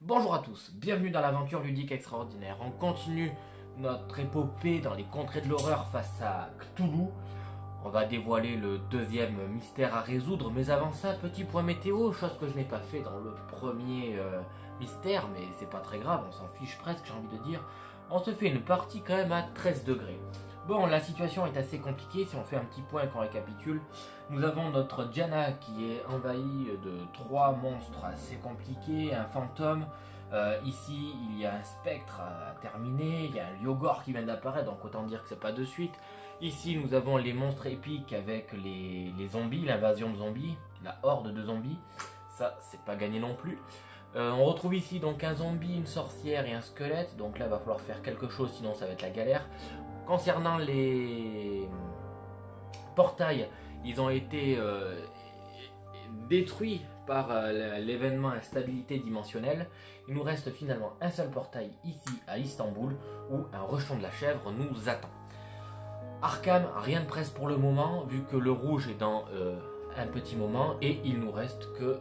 Bonjour à tous, bienvenue dans l'aventure ludique extraordinaire. On continue notre épopée dans les contrées de l'horreur face à Cthulhu. On va dévoiler le deuxième mystère à résoudre, mais avant ça, petit point météo, chose que je n'ai pas fait dans le premier mystère, mais c'est pas très grave, on s'en fiche presque, j'ai envie de dire. On se fait une partie quand même à 13 degrés. Bon, la situation est assez compliquée, si on fait un petit point et qu'on récapitule. Nous avons notre Diana qui est envahie de 3 monstres assez compliqués, un fantôme. Ici, il y a un spectre à terminer, il y a un Lyogor qui vient d'apparaître, donc autant dire que c'est pas de suite. Ici, nous avons les monstres épiques avec les zombies, l'invasion de zombies, la horde de zombies. Ça, c'est pas gagné non plus. On retrouve ici donc un zombie, une sorcière et un squelette. Donc là, il va falloir faire quelque chose, sinon ça va être la galère. Concernant les portails, ils ont été détruits par l'événement instabilité dimensionnelle. Il nous reste finalement un seul portail ici à Istanbul où un rejeton de la chèvre nous attend. Arkham, rien de presse pour le moment vu que le rouge est dans un petit moment et il nous reste que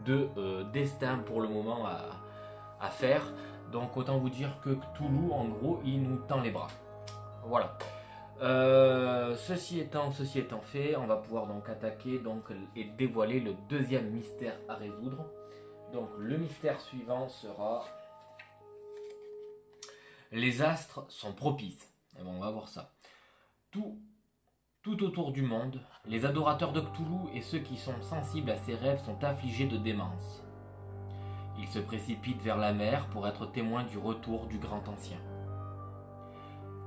deux destins pour le moment à faire. Donc autant vous dire que Cthulhu en gros il nous tend les bras. Voilà. Ceci étant fait, on va pouvoir donc attaquer et dévoiler le deuxième mystère à résoudre. Donc le mystère suivant sera: les astres sont propices. Et bon, on va voir ça. Tout autour du monde, les adorateurs de Cthulhu et ceux qui sont sensibles à ses rêves sont affligés de démence. Ils se précipitent vers la mer pour être témoins du retour du grand ancien.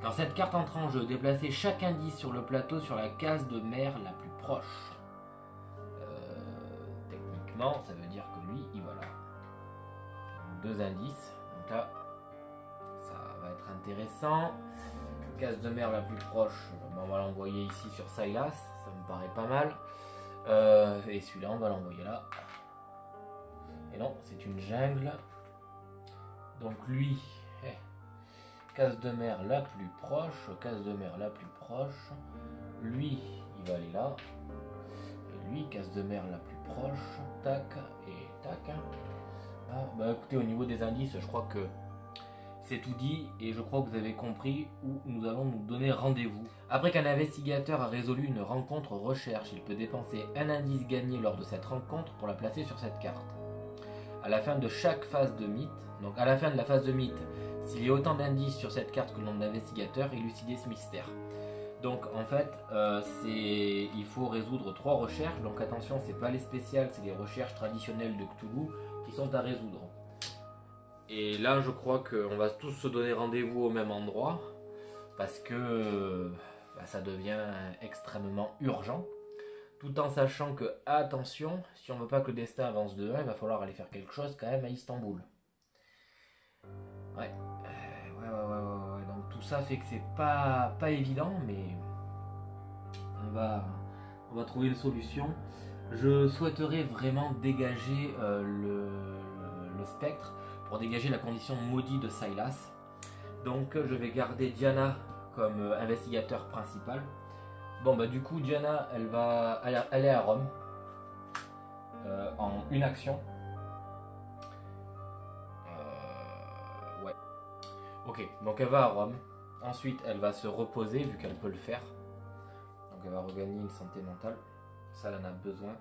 Quand cette carte entre en jeu, déplacez chaque indice sur le plateau sur la case de mer la plus proche. Techniquement, ça veut dire que lui, il va là. 2 indices. Donc là, ça va être intéressant. Case de mer la plus proche, on va l'envoyer ici sur Silas. Ça me paraît pas mal. Et celui-là, on va l'envoyer là. Et non, c'est une jungle. Donc lui... case de mer la plus proche, case de mer la plus proche, lui il va aller là, et lui case de mer la plus proche, tac et tac. Ah, bah écoutez, au niveau des indices, je crois que c'est tout dit et je crois que vous avez compris où nous allons nous donner rendez-vous. Après qu'un investigateur a résolu une rencontre recherche, il peut dépenser un indice gagné lors de cette rencontre pour la placer sur cette carte. À la fin de chaque phase de mythe, donc à la fin de la phase de mythe, s'il y a autant d'indices sur cette carte que le nombre d'investigateurs, élucidez ce mystère. Donc en fait, il faut résoudre 3 recherches. Donc attention, c'est pas les spéciales, c'est les recherches traditionnelles de Cthulhu qui sont à résoudre. Et là, je crois qu'on va tous se donner rendez-vous au même endroit parce que ça devient extrêmement urgent. Tout en sachant que, attention, si on veut pas que le destin avance de 1, il va falloir aller faire quelque chose quand même à Istanbul. Ouais. Donc tout ça fait que c'est pas évident, mais on va trouver une solution. Je souhaiterais vraiment dégager le spectre pour dégager la condition maudite de Silas. Donc je vais garder Diana comme investigateur principal. Bon bah du coup Diana elle va aller à Rome en une action. Ouais. Ok, donc elle va à Rome. Ensuite elle va se reposer vu qu'elle peut le faire. Donc elle va regagner une santé mentale. Ça elle en a besoin.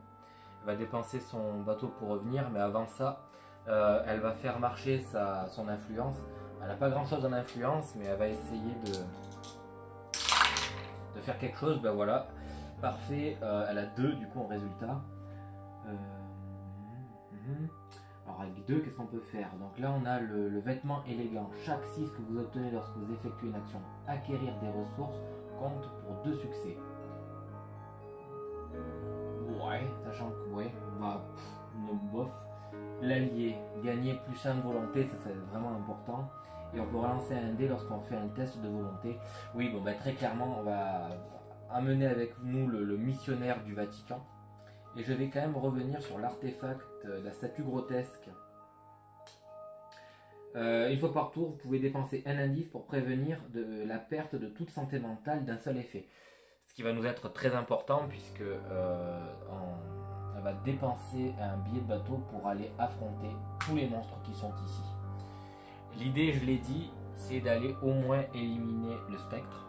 Elle va dépenser son bateau pour revenir, mais avant ça elle va faire marcher son influence. Elle n'a pas grand chose en influence, mais elle va essayer de faire quelque chose. Ben voilà, parfait. Elle a 2 du coup en résultat. Alors avec 2, qu'est-ce qu'on peut faire? Donc là on a le vêtement élégant. Chaque 6 que vous obtenez lorsque vous effectuez une action acquérir des ressources compte pour 2 succès. Ouais, sachant que ouais, bof. L'allié, gagner +1 de volonté, ça c'est vraiment important. Et on peut relancer un dé lorsqu'on fait un test de volonté. Oui, bon, bah, très clairement, on va amener avec nous le missionnaire du Vatican. Et je vais quand même revenir sur l'artefact, la statue grotesque. Une fois par tour, vous pouvez dépenser un indice pour prévenir de la perte de toute santé mentale d'un seul effet. Ce qui va nous être très important puisque elle va dépenser un billet de bateau pour aller affronter tous les monstres qui sont ici. L'idée, je l'ai dit, c'est d'aller au moins éliminer le spectre.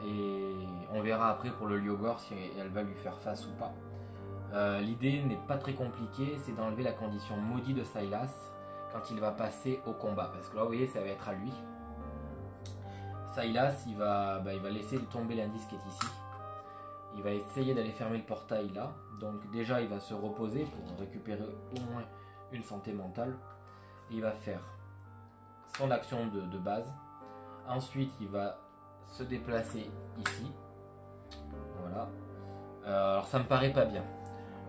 Et on verra après pour le Lyogor si elle va lui faire face ou pas. L'idée n'est pas très compliquée, c'est d'enlever la condition maudit de Sylas quand il va passer au combat. Parce que là, vous voyez, ça va être à lui. Sylas, il va laisser tomber l'indice qui est ici. Il va essayer d'aller fermer le portail là. Donc déjà, il va se reposer pour récupérer au moins une santé mentale. Et il va faire son action de base. Ensuite, il va se déplacer ici. Voilà. Alors, ça me paraît pas bien.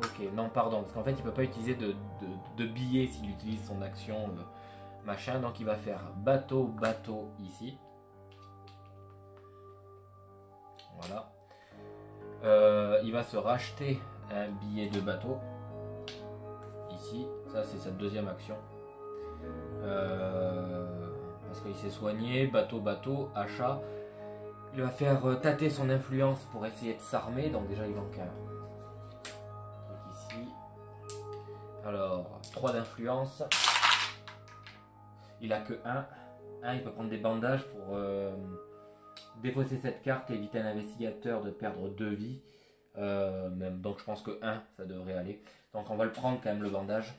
Ok, non, pardon, parce qu'en fait, il peut pas utiliser de billets s'il utilise son action machin. Donc, il va faire bateau, bateau ici. Voilà. Il va se racheter un billet de bateau ici. Ça, c'est sa deuxième action. Parce qu'il s'est soigné, bateau, bateau, achat. Il va faire tâter son influence pour essayer de s'armer. Donc déjà il manque un truc ici. Alors 3 d'influence. Il a que 1. Il peut prendre des bandages pour défausser cette carte et éviter à un investigateur de perdre 2 vies. Donc je pense que 1 ça devrait aller. Donc on va le prendre quand même le bandage.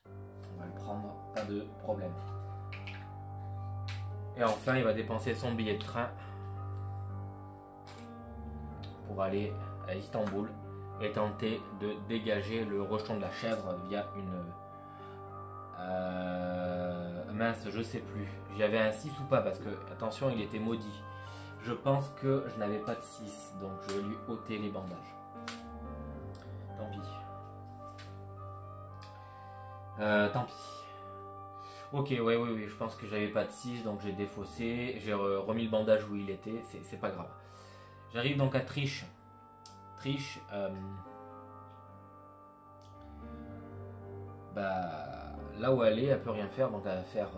On va le prendre, pas de problème. Et enfin, il va dépenser son billet de train pour aller à Istanbul et tenter de dégager le rejeton de la chèvre via une... mince, je sais plus. J'avais un 6 ou pas parce que, attention, il était maudit. Je pense que je n'avais pas de 6, donc je vais lui ôter les bandages. Tant pis. Tant pis. Ok, oui, je pense que j'avais pas de 6, donc j'ai défaussé, j'ai remis le bandage où il était, c'est pas grave. J'arrive donc à Trish. Trish, là où elle est, elle peut rien faire, donc elle va faire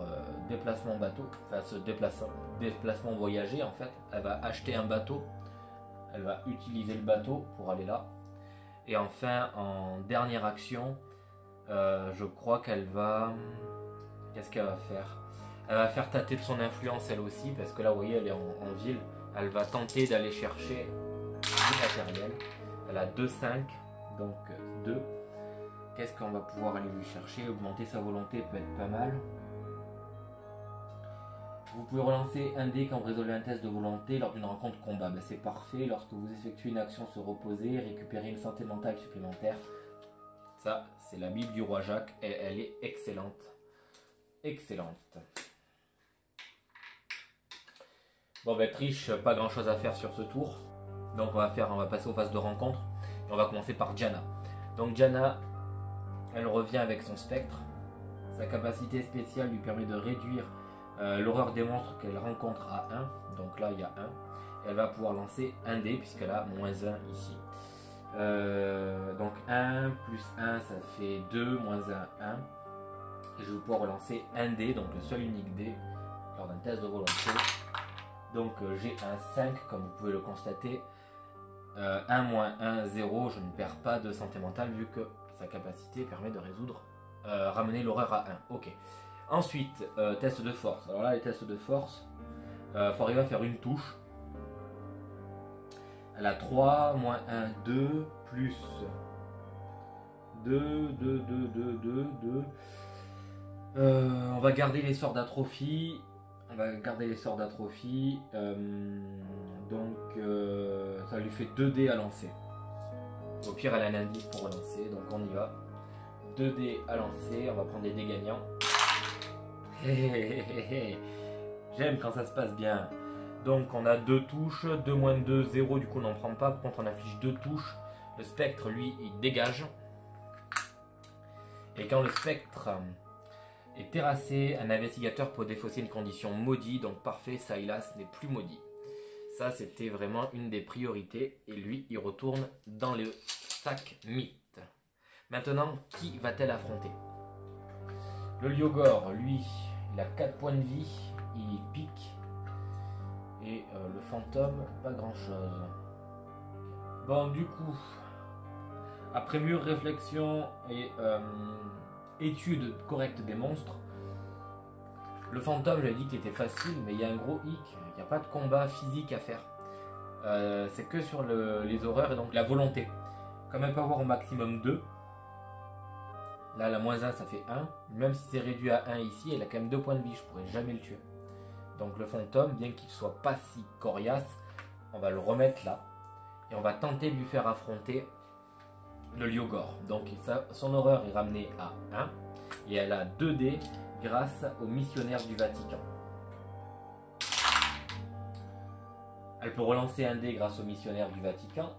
déplacement bateau, enfin ce déplacement voyager en fait. Elle va acheter un bateau, elle va utiliser le bateau pour aller là. Et enfin, en dernière action, je crois qu'elle va... Qu'est-ce qu'elle va faire? Elle va faire tâter de son influence elle aussi, parce que là vous voyez elle est en ville. Elle va tenter d'aller chercher du matériel. Elle a 2-5, donc 2. Qu'est-ce qu'on va pouvoir aller lui chercher? Augmenter sa volonté peut être pas mal. Vous pouvez relancer un dé quand vous résolvez un test de volonté lors d'une rencontre combat. C'est parfait. Lorsque vous effectuez une action se reposer, récupérer une santé mentale supplémentaire. Ça, c'est la Bible du roi Jacques et elle est excellente. Excellente. Bon Trish, pas grand chose à faire sur ce tour. Donc on va passer aux phases de rencontre. Et on va commencer par Janna. Donc Janna, elle revient avec son spectre. Sa capacité spéciale lui permet de réduire l'horreur des monstres qu'elle rencontre à 1. Donc là il y a 1. Elle va pouvoir lancer un dé puisqu'elle a -1 ici. Donc 1 plus 1 ça fait 2, -1, 1. Et je vais pouvoir relancer un dé, donc le seul unique dé, lors d'un test de volonté. Donc j'ai un 5, comme vous pouvez le constater. 1 - 1, 0, je ne perds pas de santé mentale vu que sa capacité permet de résoudre, ramener l'horreur à 1. Ok. Ensuite, test de force. Alors là, les tests de force, faut arriver à faire une touche. Elle a 3, -1, 2, plus 2, 2, 2, 2, 2, 2. On va garder les sorts d'atrophie. Donc ça lui fait 2 dés à lancer. Au pire elle a un indice pour relancer. Donc on y va. 2 dés à lancer. On va prendre des dés gagnants. J'aime quand ça se passe bien. Donc on a 2 touches. 2 - 2, 0. Du coup on n'en prend pas. Par contre on affiche 2 touches. Le spectre lui il dégage. Et quand le spectre est terrassé, un investigateur peut défausser une condition maudite, donc parfait, Sylas n'est plus maudit. Ça c'était vraiment une des priorités et lui il retourne dans le sac mythe. Maintenant, qui va-t-elle affronter? Le Lyogor, lui, il a 4 points de vie, il pique et le fantôme, pas grand chose. Bon, du coup, après mûre réflexion et étude correcte des monstres, le fantôme, j'avais dit qu'il était facile, mais il y a un gros hic, il n'y a pas de combat physique à faire. C'est que sur les horreurs et donc la volonté. Comme elle peut avoir au maximum 2, là la moins 1 ça fait 1, même si c'est réduit à 1 ici, elle a quand même 2 points de vie, je pourrais jamais le tuer. Donc le fantôme, bien qu'il soit pas si coriace, on va le remettre là. Et on va tenter de lui faire affronter le Lyogor. Donc ça, son horreur est ramenée à 1, et elle a 2 dés grâce au missionnaire du Vatican. Elle peut relancer un dé grâce au missionnaire du Vatican.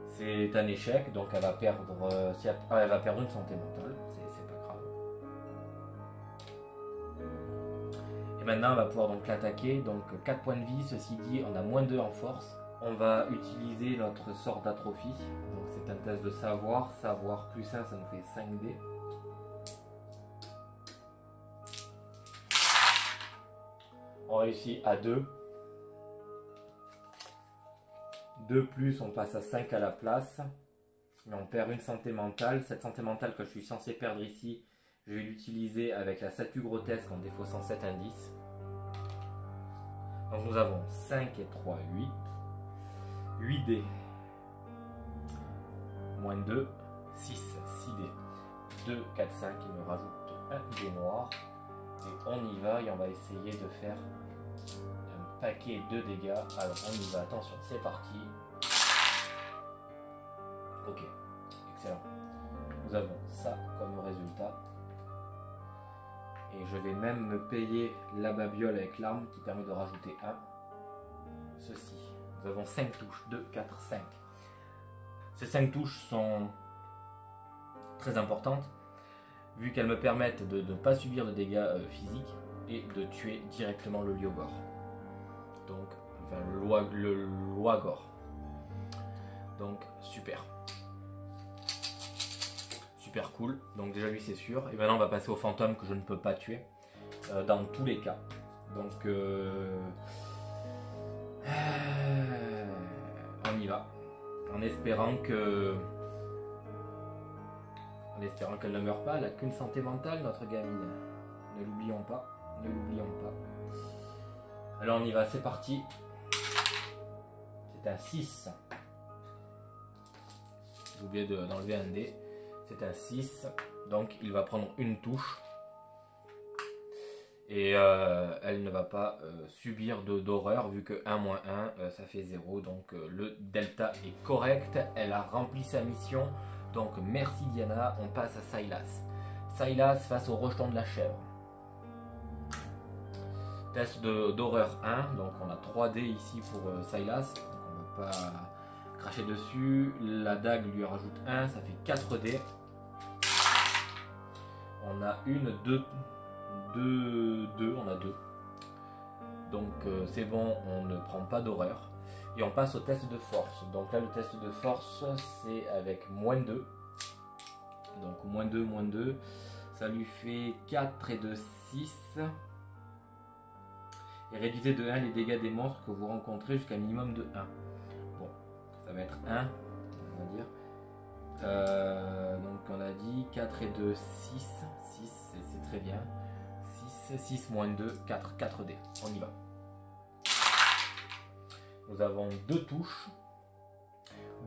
C'est un échec, donc elle va perdre, elle va perdre une santé mentale, c'est pas grave. Et maintenant elle va pouvoir donc l'attaquer, donc 4 points de vie, ceci dit on a moins 2 en force. On va utiliser notre sort d'atrophie, donc c'est un test de savoir, savoir plus 1 ça nous fait 5 dés. On réussit à 2. 2 plus, on passe à 5 à la place. Mais on perd une santé mentale. Cette santé mentale que je suis censé perdre ici, je vais l'utiliser avec la statue grotesque en défaussant 7 indices. Donc nous avons 5 et 3, 8. 8 dés. Moins 2, 6. 6 dés. 2, 4, 5. Il me rajoute un dé noir. Et on y va et on va essayer de faire un paquet de dégâts. Alors on y va, attention, c'est parti. Ok, excellent. Nous avons ça comme résultat. Et je vais même me payer la babiole avec l'arme qui permet de rajouter 1. Ceci. Nous avons 5 touches. 2, 4, 5. Ces 5 touches sont très importantes, vu qu'elles me permettent de ne pas subir de dégâts physiques et de tuer directement le Lyogor. Donc, enfin, le Loagor. Donc, super. Super cool. Donc déjà lui c'est sûr. Et maintenant on va passer au fantôme que je ne peux pas tuer. Dans tous les cas. Donc, on y va. En espérant que... En espérant qu'elle ne meure pas, elle n'a qu'une santé mentale, notre gamine. Ne l'oublions pas, ne l'oublions pas. Alors on y va, c'est parti. C'est un 6. J'ai oublié d'enlever un dé. C'est un 6. Donc il va prendre une touche. Et elle ne va pas subir d'horreur, vu que 1 moins 1, ça fait 0. Donc le delta est correct. Elle a rempli sa mission. Donc merci Diana, on passe à Silas. Silas face au rejeton de la chèvre. Test d'horreur 1, donc on a 3 dés ici pour Silas. Donc on ne va pas cracher dessus. La dague lui rajoute 1, ça fait 4 dés. On a 1, 2, 2, on a 2. Donc c'est bon, on ne prend pas d'horreur. Et on passe au test de force. Donc là, le test de force, c'est avec moins 2. Donc moins 2. Ça lui fait 4 et 2, 6. Et réduisez de 1 les dégâts des monstres que vous rencontrez jusqu'à un minimum de 1. Bon, ça va être 1, on va dire. Donc on a dit 4 et 2, 6. 6, c'est très bien. 6 moins 2, 4 dés. On y va. Nous avons 2 touches.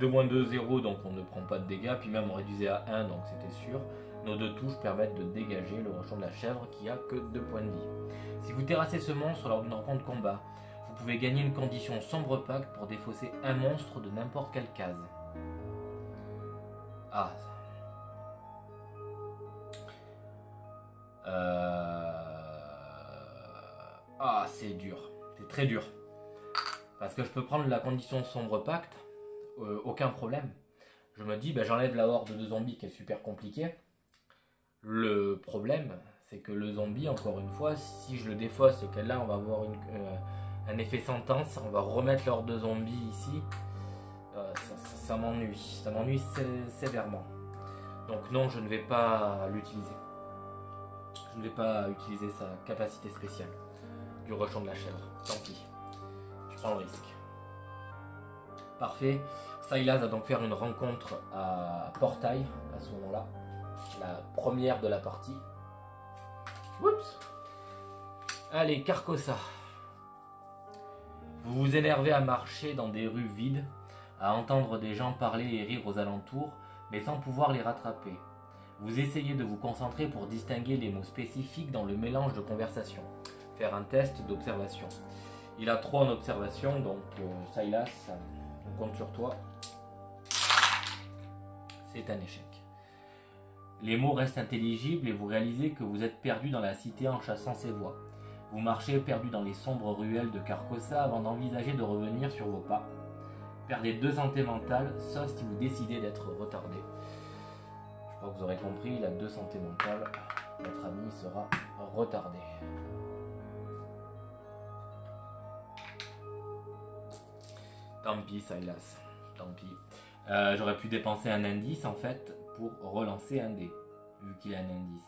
2 moins 2, 0, donc on ne prend pas de dégâts. Puis même on réduisait à 1, donc c'était sûr. Nos 2 touches permettent de dégager le rejeton de la chèvre qui a que 2 points de vie. Si vous terrassez ce monstre lors d'une rencontre combat, vous pouvez gagner une condition sombre pacte pour défausser un monstre de n'importe quelle case. Ah. Ah, c'est dur. C'est très dur. Parce que je peux prendre la condition sombre pacte, aucun problème. Je me dis, j'enlève la horde de zombies qui est super compliquée. Le problème, c'est que le zombie, encore une fois, si je le défausse, auquel là on va avoir un effet sentence, on va remettre la horde de zombies ici. Ça m'ennuie sévèrement. Donc non, je ne vais pas l'utiliser. Je ne vais pas utiliser sa capacité spéciale du rejeton de la chèvre. Tant pis. prend le risque. Parfait. Silas va donc faire une rencontre à Portail à ce moment-là. La première de la partie. Oups. Allez, Carcosa. Vous vous énervez à marcher dans des rues vides, à entendre des gens parler et rire aux alentours, mais sans pouvoir les rattraper. Vous essayez de vous concentrer pour distinguer les mots spécifiques dans le mélange de conversation. Faire un test d'observation. Il a 3 en observation, donc Silas, on compte sur toi. C'est un échec. Les mots restent intelligibles et vous réalisez que vous êtes perdu dans la cité en chassant ces voix. Vous marchez perdu dans les sombres ruelles de Carcosa avant d'envisager de revenir sur vos pas. Perdez 2 santé mentale, sauf si vous décidez d'être retardé. Je crois que vous aurez compris, il a 2 santé mentale. Notre ami sera retardé. Tant pis, Silas. Tant pis. J'aurais pu dépenser un indice en fait pour relancer un dé, vu qu'il a un indice.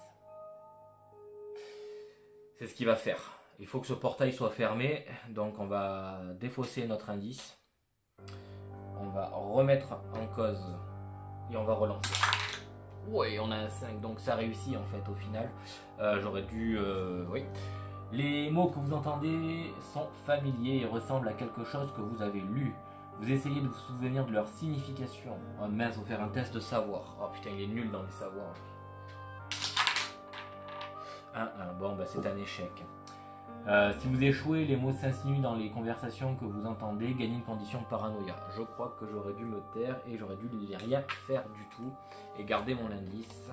C'est ce qu'il va faire. Il faut que ce portail soit fermé, donc on va défausser notre indice. On va remettre en cause et on va relancer. Ouais, on a un 5, donc ça réussit en fait au final. J'aurais dû... oui. Les mots que vous entendez sont familiers et ressemblent à quelque chose que vous avez lu. Vous essayez de vous souvenir de leur signification. Oh mince, faut faire un test de savoir. Oh putain, il est nul dans les savoirs. 1-1, bon bah c'est un échec. Si vous échouez, les mots s'insinuent dans les conversations que vous entendez, gagnez une condition de paranoïa. Je crois que j'aurais dû me taire et j'aurais dû rien faire du tout et garder mon indice.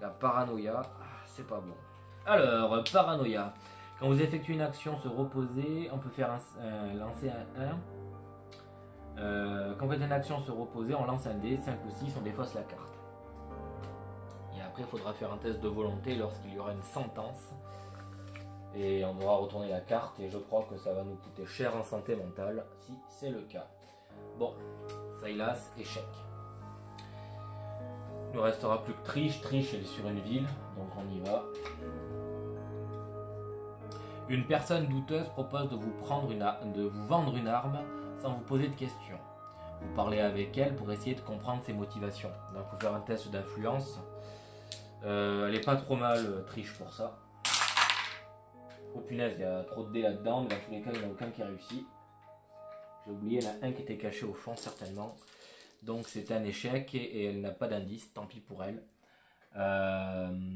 La paranoïa, c'est pas bon. Alors, paranoïa. Quand vous effectuez une action se reposer, on peut faire lancer un 1. Quand vous faites une action se reposer, on lance un dé, 5 ou 6, on défausse la carte. Et après, il faudra faire un test de volonté lorsqu'il y aura une sentence. Et on devra retourner la carte et je crois que ça va nous coûter cher en santé mentale si c'est le cas. Bon, Silas, échec. Il ne restera plus que Triche. Triche, elle est sur une ville, donc on y va. Une personne douteuse propose de vous vendre une arme sans vous poser de questions. Vous parlez avec elle pour essayer de comprendre ses motivations. Donc il faut faire un test d'influence. Elle est pas trop mal, Triche, pour ça. Oh punaise, il y a trop de dés là-dedans, mais dans tous les cas, il n'y en a aucun qui réussit. J'ai oublié, il y en a un qui était caché au fond, certainement. Donc c'est un échec et elle n'a pas d'indice, tant pis pour elle.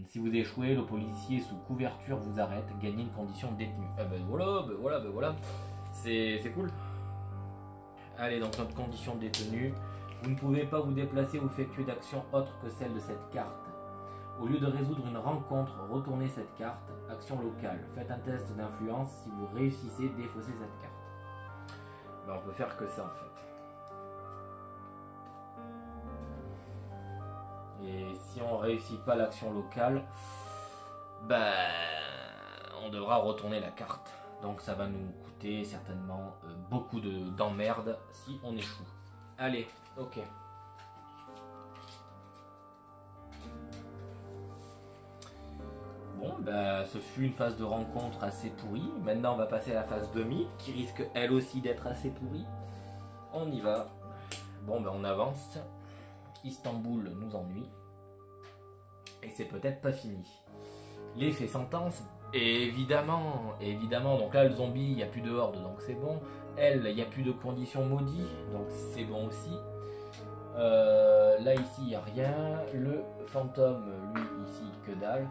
Si vous échouez, le policier sous couverture vous arrête, gagnez une condition de détenu. Ben voilà, c'est cool. Allez, donc notre condition de détenu. Vous ne pouvez pas vous déplacer ou effectuer d'action autre que celle de cette carte. Au lieu de résoudre une rencontre, retournez cette carte. Action locale. Faites un test d'influence. Si vous réussissez, défaussez cette carte. Ben, on peut faire que ça en fait. Et si on réussit pas l'action locale, ben on devra retourner la carte. Donc ça va nous coûter certainement beaucoup d'emmerdes si on échoue. Allez, ok. Bon, bah, ce fut une phase de rencontre assez pourrie. Maintenant, on va passer à la phase demi, qui risque elle aussi d'être assez pourrie. On y va. Bon, ben, on avance. Istanbul nous ennuie. Et c'est peut-être pas fini. L'effet sentence, évidemment. Donc là, le zombie, il n'y a plus de horde, donc c'est bon. Elle, il n'y a plus de conditions maudites, donc c'est bon aussi. Là, ici, il n'y a rien. Le fantôme, lui, ici, que dalle.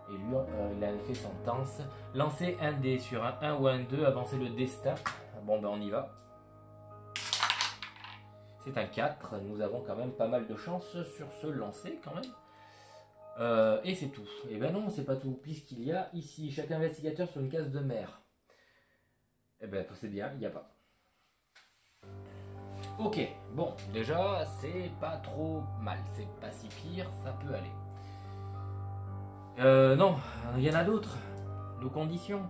Et lui, il a un effet sentence. Lancer un dé sur un 1 ou un 2, avancer le destin. Bon, ben on y va. C'est un 4. Nous avons quand même pas mal de chance sur ce lancer, quand même. Et c'est tout. Et ben non, c'est pas tout. Puisqu'il y a ici, chaque investigateur sur une case de mer. Et ben, c'est bien, il n'y a pas. Ok, bon, déjà, c'est pas trop mal. C'est pas si pire, ça peut aller. Non, il y en a d'autres. Nos conditions.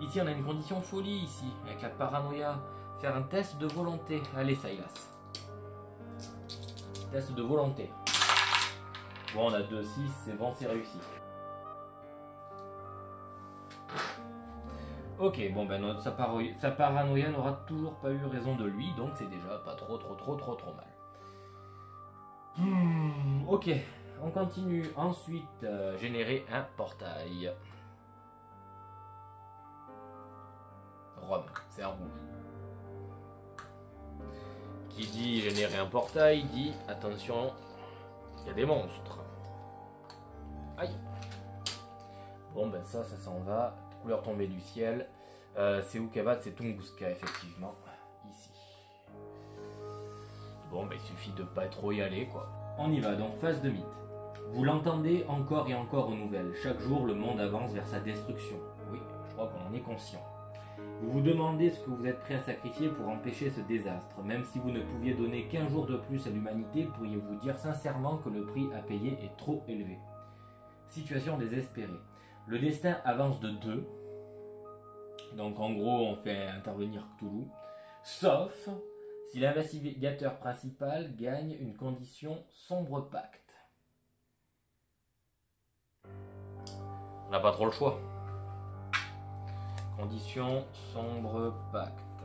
Ici, on a une condition folie, ici, avec la paranoïa. Faire un test de volonté. Allez, Silas. Test de volonté. Bon, on a 2-6, c'est bon, c'est réussi. Ok, bon ben sa paranoïa n'aura toujours pas eu raison de lui, donc c'est déjà pas trop mal. Ok, on continue. Ensuite, générer un portail. Rome, c'est un rouge. Qui dit générer un portail, dit attention, il y a des monstres. Aïe. Bon ben ça s'en va. Couleur tombée du ciel. C'est Ukabat, c'est Tunguska, effectivement. Ici. Bon, bah, il suffit de pas trop y aller, quoi. On y va, donc phase de mythe. Vous l'entendez encore et encore aux nouvelles. Chaque jour, le monde avance vers sa destruction. Oui, je crois qu'on en est conscient. Vous vous demandez ce que vous êtes prêt à sacrifier pour empêcher ce désastre. Même si vous ne pouviez donner qu'un jour de plus à l'humanité, pourriez-vous dire sincèrement que le prix à payer est trop élevé. Situation désespérée. Le destin avance de 2. Donc en gros, on fait intervenir Cthulhu. Sauf si l'investigateur principal gagne une condition sombre pacte. On n'a pas trop le choix. Condition sombre pacte.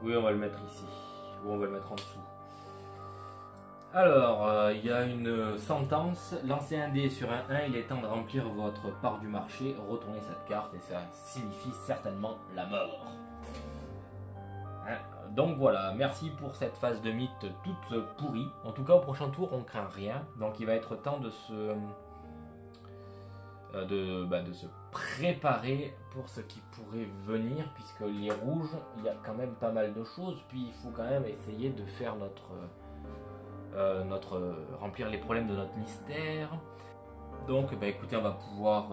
Oui, on va le mettre ici. Ou on va le mettre en dessous. Alors, il y a une sentence. Lancez un dé sur un 1, il est temps de remplir votre part du marché. Retournez cette carte et ça signifie certainement la mort. Hein, donc voilà, merci pour cette phase de mythe toute pourrie. En tout cas, au prochain tour, on craint rien. Donc il va être temps de se préparer pour ce qui pourrait venir. Puisque les rouges, il y a quand même pas mal de choses. Puis il faut quand même essayer de faire remplir les problèmes de notre mystère. Donc bah écoutez, on va pouvoir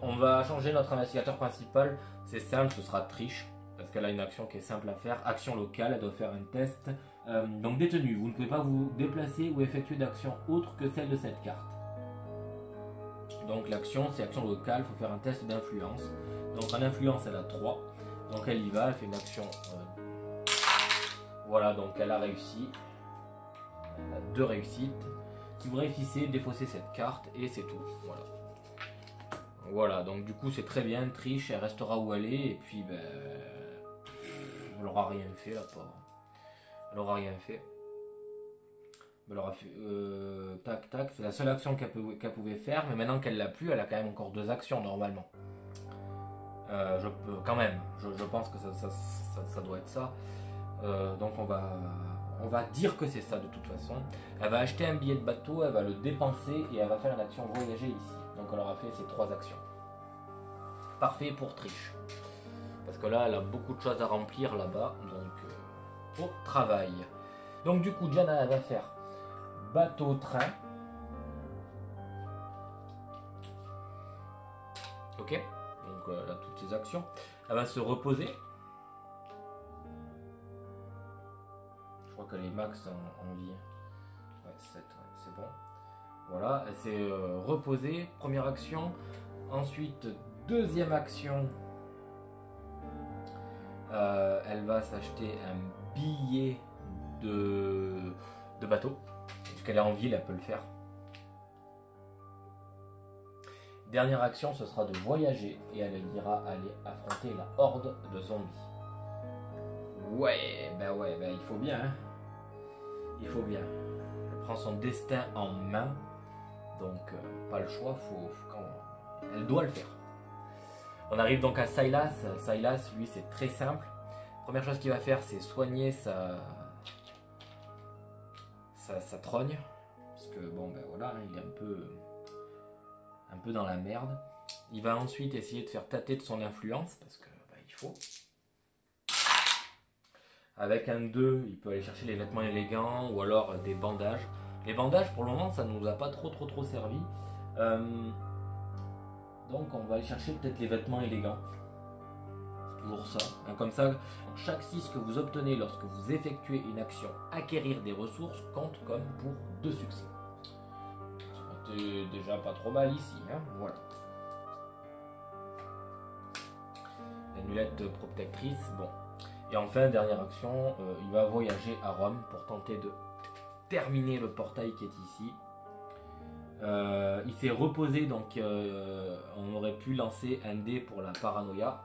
on va changer notre investigateur principal. C'est simple, ce sera Triche parce qu'elle a une action qui est simple à faire. Action locale, elle doit faire un test. Donc détenu, vous ne pouvez pas vous déplacer ou effectuer d'action autre que celle de cette carte. Donc l'action, c'est action locale, il faut faire un test d'influence. Donc en influence, elle a 3. Donc elle y va, elle fait une action. Voilà, donc elle a réussi. Elle a 2 réussites. Si vous réussissez, défaussez cette carte et c'est tout. Voilà. Voilà, donc du coup c'est très bien. Triche, elle restera où elle est et puis elle aura rien fait, la pauvre. Elle aura rien fait. Elle aura fait tac tac. C'est la seule action qu'elle pouvait faire, mais maintenant qu'elle l'a plus, elle a quand même encore 2 actions normalement. Je peux quand même. Je pense que ça doit être ça. Donc on va dire que c'est ça de toute façon. Elle va acheter un billet de bateau, elle va le dépenser et elle va faire une action voyager ici. Donc elle aura fait ces 3 actions. Parfait pour Triche. Parce que là, elle a beaucoup de choses à remplir là-bas. Donc au travail. Donc du coup, Jana, elle va faire bateau-train. Ok. Donc elle a toutes ses actions. Elle va se reposer. Je crois qu'elle est max en vie. Ouais, 7, ouais, c'est bon. Voilà, elle s'est reposée. Première action. Ensuite, deuxième action. Elle va s'acheter un billet de bateau. Puisqu'elle est en ville, elle peut le faire. Dernière action, ce sera de voyager. Et elle ira aller affronter la horde de zombies. Ouais, il faut bien. Hein. Il faut bien. Elle prend son destin en main. Donc, pas le choix, elle doit le faire. On arrive donc à Silas. Silas, lui, c'est très simple. Première chose qu'il va faire, c'est soigner sa trogne. Parce que, bon, ben voilà, il est un peu dans la merde. Il va ensuite essayer de faire tâter de son influence. Parce que, il faut. Avec un 2, il peut aller chercher les vêtements élégants ou alors des bandages. Les bandages, pour le moment, ça ne nous a pas trop servi. Donc, on va aller chercher peut-être les vêtements élégants. C'est toujours ça. Comme ça, chaque 6 que vous obtenez lorsque vous effectuez une action acquérir des ressources compte comme pour 2 succès. C'était déjà pas trop mal ici. Hein, voilà. L'amulette protectrice, bon. Et enfin, dernière action, il va voyager à Rome pour tenter de terminer le portail qui est ici. Il s'est reposé, donc on aurait pu lancer un dé pour la paranoïa.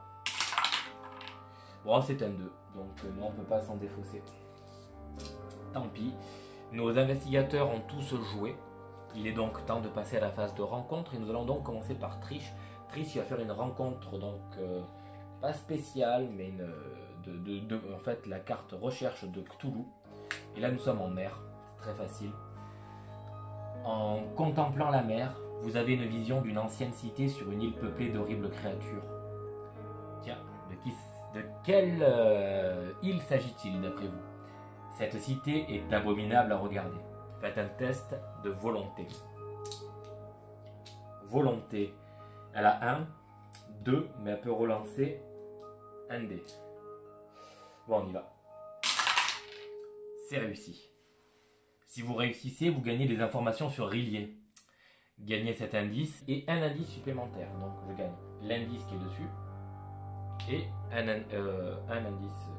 Bon, c'est un 2, donc non, on ne peut pas s'en défausser. Tant pis. Nos investigateurs ont tous joué. Il est donc temps de passer à la phase de rencontre et nous allons donc commencer par Trish. Trish il va faire une rencontre donc pas spéciale, mais en fait la carte recherche de Cthulhu. Et là nous sommes en mer, très facile. En contemplant la mer, vous avez une vision d'une ancienne cité sur une île peuplée d'horribles créatures. Tiens, de quelle île s'agit-il d'après vous? Cette cité est abominable à regarder. Faites un test de volonté. Volonté. Elle a 1, 2, mais elle peut relancer un dé. Bon, on y va. C'est réussi. Si vous réussissez, vous gagnez des informations sur Rillier. Gagnez cet indice et un indice supplémentaire. Donc je gagne l'indice qui est dessus et un indice.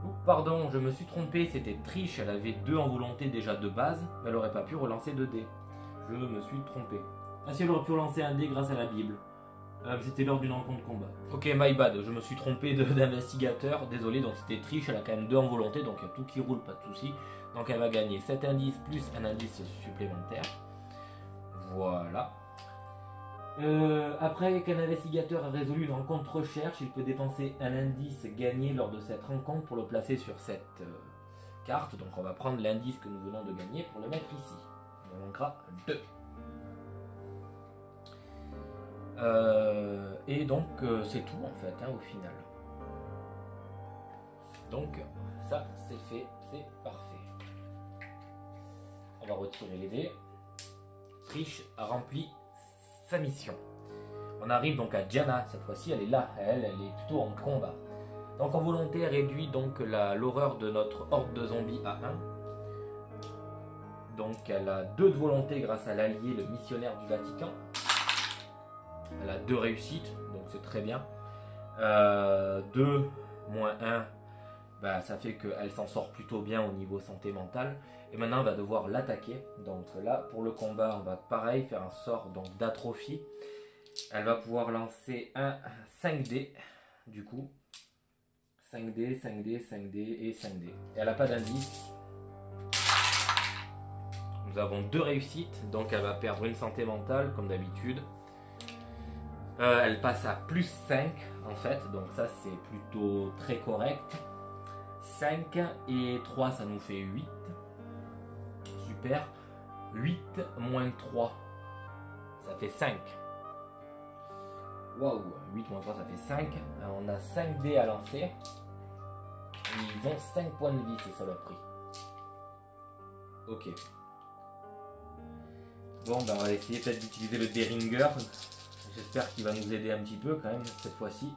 Oups, pardon, je me suis trompé, c'était Trish, elle avait 2 en volonté déjà de base, mais elle n'aurait pas pu relancer 2 dés. Je me suis trompé. Ah si, elle aurait pu relancer un dé grâce à la Bible. C'était lors d'une rencontre combat. Ok, my bad, je me suis trompé d'investigateur, désolé, donc c'était Trish, elle a quand même 2 en volonté, donc il y a tout qui roule, pas de souci. Donc elle va gagner cet indice plus un indice supplémentaire. Voilà. Après qu'un investigateur a résolu une rencontre recherche, il peut dépenser un indice gagné lors de cette rencontre pour le placer sur cette carte. Donc on va prendre l'indice que nous venons de gagner pour le mettre ici. Il en manquera 2. Et donc c'est tout en fait au final. Donc ça c'est fait, c'est parfait. On va retirer les dés. Trish a rempli sa mission. On arrive donc à Diana, cette fois-ci elle est là, elle est plutôt en combat. Donc en volonté elle réduit donc l'horreur de notre horde de zombies à 1. Donc elle a 2 de volonté grâce à l'allié, le missionnaire du Vatican. Elle a 2 réussites, donc c'est très bien. 2 moins 1, bah, ça fait qu'elle s'en sort plutôt bien au niveau santé mentale. Et maintenant, on va devoir l'attaquer. Donc là, pour le combat, on va pareil faire un sort d'atrophie. Elle va pouvoir lancer un 5D, du coup. 5D, 5D, 5D et 5D. Et elle n'a pas d'indice. Nous avons 2 réussites, donc elle va perdre une santé mentale, comme d'habitude. Elle passe à plus 5, en fait, donc ça c'est plutôt très correct. 5 et 3, ça nous fait 8. Super. 8 moins 3, ça fait 5. Waouh, 8 moins 3, ça fait 5. Alors, on a 5 dés à lancer. Ils ont 5 points de vie, c'est ça le prix. Ok. Bon, ben on va essayer peut-être d'utiliser le Deringer. J'espère qu'il va nous aider un petit peu quand même cette fois-ci.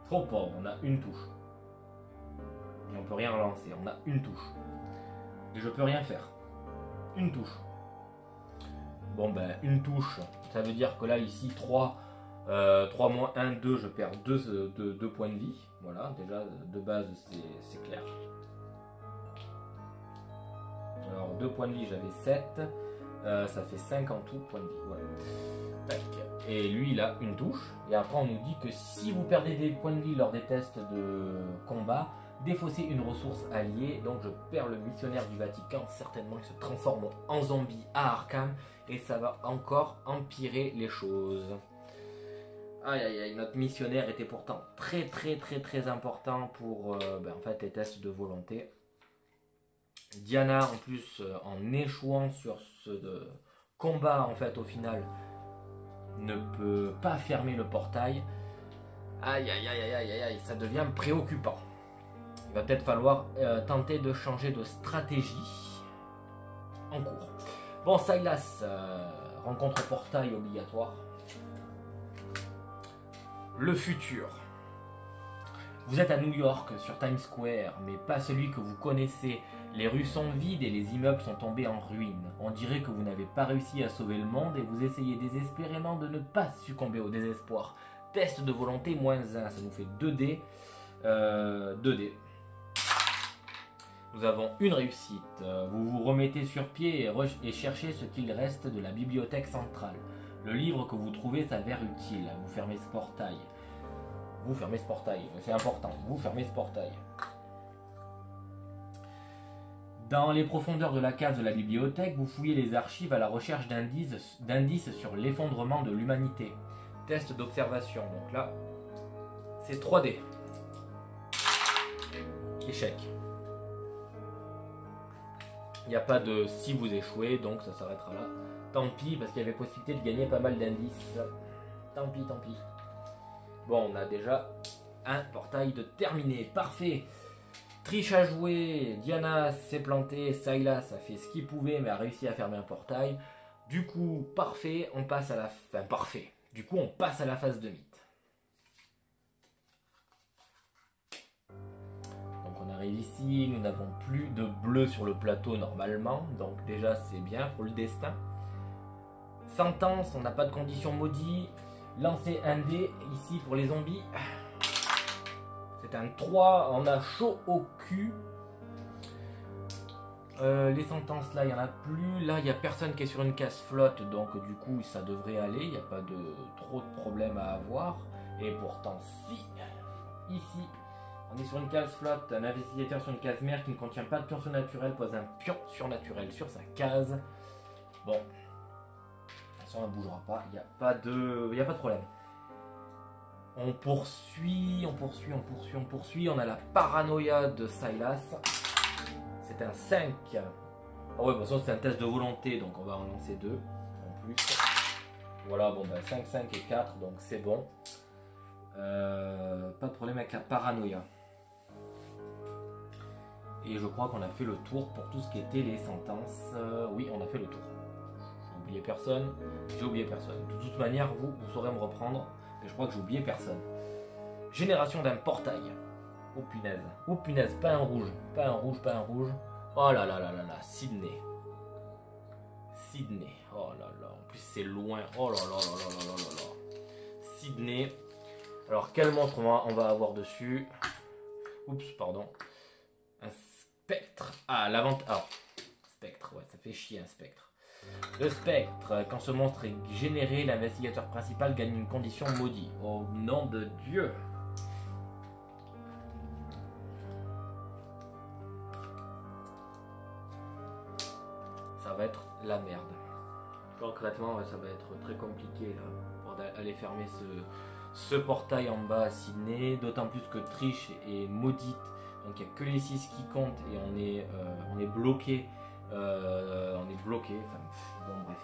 Trop pauvre, on a une touche. Et on peut rien relancer, on a une touche. Et je peux rien faire. Une touche. Bon ben une touche, ça veut dire que là ici 3 moins 1, 2, je perds 2 points de vie. Voilà, déjà de base c'est clair. Alors 2 points de vie, j'avais 7. Ça fait 5 en tout points de vie. Voilà. Tac. Et lui il a une touche. Et après on nous dit que si vous perdez des points de vie lors des tests de combat, défaussez une ressource alliée. Donc je perds le missionnaire du Vatican. Certainement il se transforme en zombie à Arkham. Et ça va encore empirer les choses. Aïe aïe aïe, notre missionnaire était pourtant très important pour en fait, les tests de volonté. Diana en plus en échouant sur ce combat en fait au final ne peut pas fermer le portail. Aïe aïe aïe aïe aïe aïe, ça devient préoccupant. Il va peut-être falloir tenter de changer de stratégie en cours. Bon, Silas, rencontre portail obligatoire. Le futur. Vous êtes à New York, sur Times Square, mais pas celui que vous connaissez. Les rues sont vides et les immeubles sont tombés en ruine. On dirait que vous n'avez pas réussi à sauver le monde et vous essayez désespérément de ne pas succomber au désespoir. Test de volonté -1, ça nous fait 2 dés. 2 dés. Nous avons une réussite. Vous vous remettez sur pied et cherchez ce qu'il reste de la bibliothèque centrale. Le livre que vous trouvez s'avère utile. Vous fermez ce portail. Vous fermez ce portail, c'est important. Vous fermez ce portail. Dans les profondeurs de la cave de la bibliothèque, vous fouillez les archives à la recherche d'indices sur l'effondrement de l'humanité. Test d'observation. Donc là, c'est 3D. Échec. Il n'y a pas de si vous échouez, donc ça s'arrêtera là. Tant pis, parce qu'il y avait possibilité de gagner pas mal d'indices. Tant pis, tant pis. Bon, on a déjà un portail de terminé. Parfait. Triche à jouer. Diana s'est plantée. Sylas a fait ce qu'il pouvait, mais a réussi à fermer un portail. Du coup, parfait. On passe à la fin. Parfait. Du coup, on passe à la phase de mythe. Donc, on arrive ici. Nous n'avons plus de bleu sur le plateau normalement. Donc, déjà, c'est bien pour le destin. Sentence. On n'a pas de condition maudite. Lancer un dé ici pour les zombies. C'est un 3, on a chaud au cul. Les sentences là, il n'y en a plus. Là, il n'y a personne qui est sur une case flotte, donc du coup, ça devrait aller. Il n'y a pas de trop de problèmes à avoir. Et pourtant, si, ici, on est sur une case flotte, un investigateur sur une case mère qui ne contient pas de pion surnaturel pose un pion surnaturel sur sa case. Bon. On ne bougera pas, il n'y a pas de problème. On poursuit, on a la paranoïa de Sylas. C'est un 5. Ah ouais, bah ça c'est un test de volonté, donc on va en lancer 2 en plus. Voilà, bon bah 5, 5 et 4, donc c'est bon. Pas de problème avec la paranoïa. Et je crois qu'on a fait le tour pour tout ce qui était les sentences. Oui, on a fait le tour. Personne, j'ai oublié personne. De toute manière, vous saurez me reprendre, mais je crois que j'ai oublié personne. Génération d'un portail. Oh punaise, oh punaise, pas un rouge, pas un rouge, pas un rouge. Oh là là là là là, Sydney. Sydney, oh là là, en plus c'est loin, oh là là là là là là là là. Sydney. Alors quel monstre on va avoir dessus? Oups, pardon. Un spectre. Ah, l'avantage. Ah, spectre, ouais, ça fait chier un spectre. Le spectre, quand ce monstre est généré, l'investigateur principal gagne une condition maudite. Au nom de Dieu. Ça va être la merde. Concrètement, ça va être très compliqué là, pour aller fermer ce portail en bas à Sydney. D'autant plus que Trish est maudite. Donc il n'y a que les 6 qui comptent et on est bloqué. Enfin bon bref.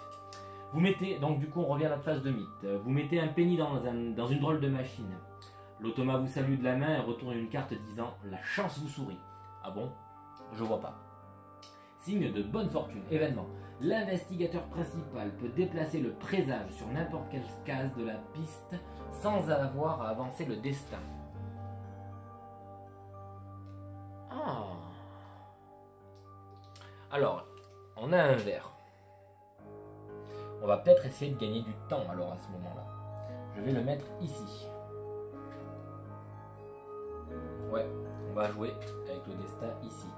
Vous mettez, donc du coup on revient à notre phase de mythe. Vous mettez un penny dans une drôle de machine. L'automa vous salue de la main et retourne une carte disant « La chance vous sourit ». Ah bon? Je vois pas. Signe de bonne fortune, événement. L'investigateur principal peut déplacer le présage sur n'importe quelle case de la piste sans avoir à avancer le destin. Ah. Alors, on a un verre. On va peut-être essayer de gagner du temps alors à ce moment-là. Je vais le mettre ici. Ouais, on va jouer avec le destin ici.